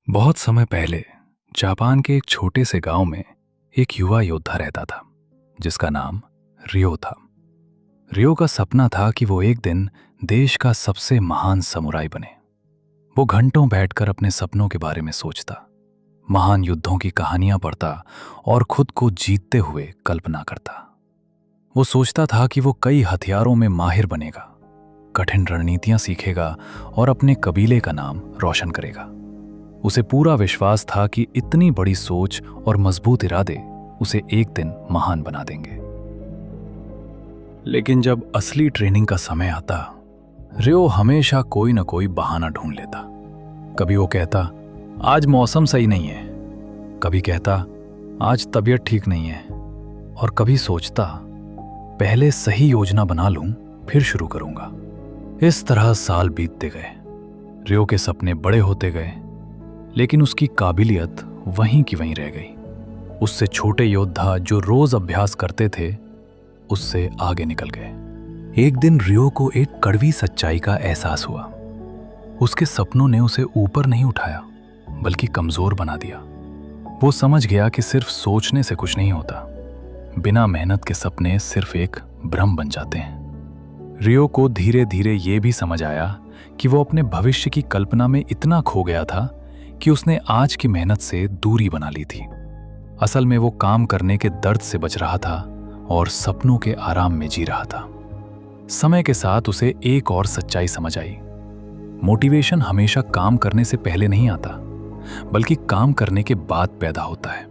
बहुत समय पहले जापान के एक छोटे से गांव में एक युवा योद्धा रहता था जिसका नाम रियो था। रियो का सपना था कि वो एक दिन देश का सबसे महान समुराई बने। वो घंटों बैठकर अपने सपनों के बारे में सोचता, महान युद्धों की कहानियां पढ़ता और खुद को जीतते हुए कल्पना करता। वो सोचता था कि वो कई हथियारों में माहिर बनेगा, कठिन रणनीतियां सीखेगा और अपने कबीले का नाम रोशन करेगा। उसे पूरा विश्वास था कि इतनी बड़ी सोच और मजबूत इरादे उसे एक दिन महान बना देंगे। लेकिन जब असली ट्रेनिंग का समय आता, रियो हमेशा कोई न कोई बहाना ढूंढ लेता। कभी वो कहता, आज मौसम सही नहीं है, कभी कहता, आज तबीयत ठीक नहीं है, और कभी सोचता, पहले सही योजना बना लूं, फिर शुरू करूंगा। इस तरह साल बीतते गए। रियो के सपने बड़े होते गए, लेकिन उसकी काबिलियत वहीं की वहीं रह गई। उससे छोटे योद्धा जो रोज अभ्यास करते थे, उससे आगे निकल गए। एक दिन रियो को एक कड़वी सच्चाई का एहसास हुआ। उसके सपनों ने उसे ऊपर नहीं उठाया, बल्कि कमजोर बना दिया। वो समझ गया कि सिर्फ सोचने से कुछ नहीं होता। बिना मेहनत के सपने सिर्फ एक भ्रम बन जाते हैं। रियो को धीरे धीरे ये भी समझ आया कि वो अपने भविष्य की कल्पना में इतना खो गया था कि उसने आज की मेहनत से दूरी बना ली थी। असल में वो काम करने के दर्द से बच रहा था और सपनों के आराम में जी रहा था। समय के साथ उसे एक और सच्चाई समझ आई। मोटिवेशन हमेशा काम करने से पहले नहीं आता, बल्कि काम करने के बाद पैदा होता है।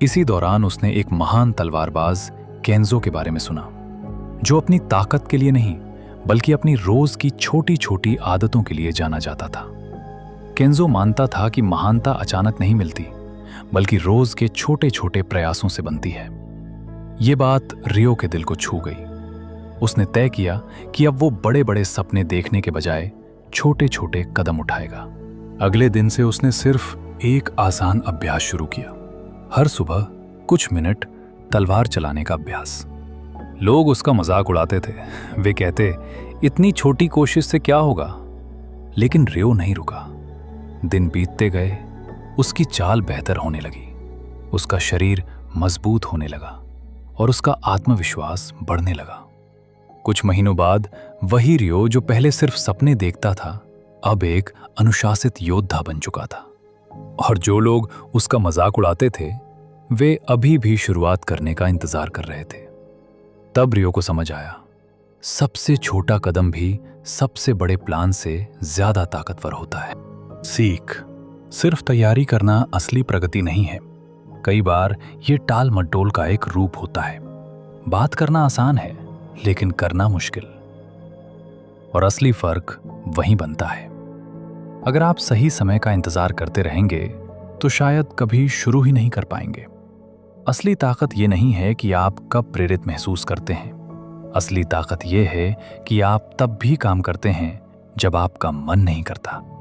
इसी दौरान उसने एक महान तलवारबाज केंजो के बारे में सुना, जो अपनी ताकत के लिए नहीं, बल्कि अपनी रोज की छोटी छोटी आदतों के लिए जाना जाता था। केंजो मानता था कि महानता अचानक नहीं मिलती, बल्कि रोज के छोटे छोटे प्रयासों से बनती है। ये बात रियो के दिल को छू गई। उसने तय किया कि अब वो बड़े बड़े सपने देखने के बजाय छोटे छोटे कदम उठाएगा। अगले दिन से उसने सिर्फ एक आसान अभ्यास शुरू किया। हर सुबह कुछ मिनट तलवार चलाने का अभ्यास। लोग उसका मजाक उड़ाते थे। वे कहते, इतनी छोटी कोशिश से क्या होगा? लेकिन रियो नहीं रुका। दिन बीतते गए, उसकी चाल बेहतर होने लगी, उसका शरीर मजबूत होने लगा और उसका आत्मविश्वास बढ़ने लगा। कुछ महीनों बाद वही रियो जो पहले सिर्फ सपने देखता था, अब एक अनुशासित योद्धा बन चुका था। और जो लोग उसका मजाक उड़ाते थे, वे अभी भी शुरुआत करने का इंतजार कर रहे थे। तब रियो को समझ आया, सबसे छोटा कदम भी सबसे बड़े प्लान से ज्यादा ताकतवर होता है। सीख, सिर्फ तैयारी करना असली प्रगति नहीं है। कई बार ये टाल मटोल का एक रूप होता है। बात करना आसान है, लेकिन करना मुश्किल। और असली फर्क वहीं बनता है। अगर आप सही समय का इंतजार करते रहेंगे, तो शायद कभी शुरू ही नहीं कर पाएंगे। असली ताकत ये नहीं है कि आप कब प्रेरित महसूस करते हैं। असली ताकत ये है कि आप तब भी काम करते हैं जब आपका मन नहीं करता।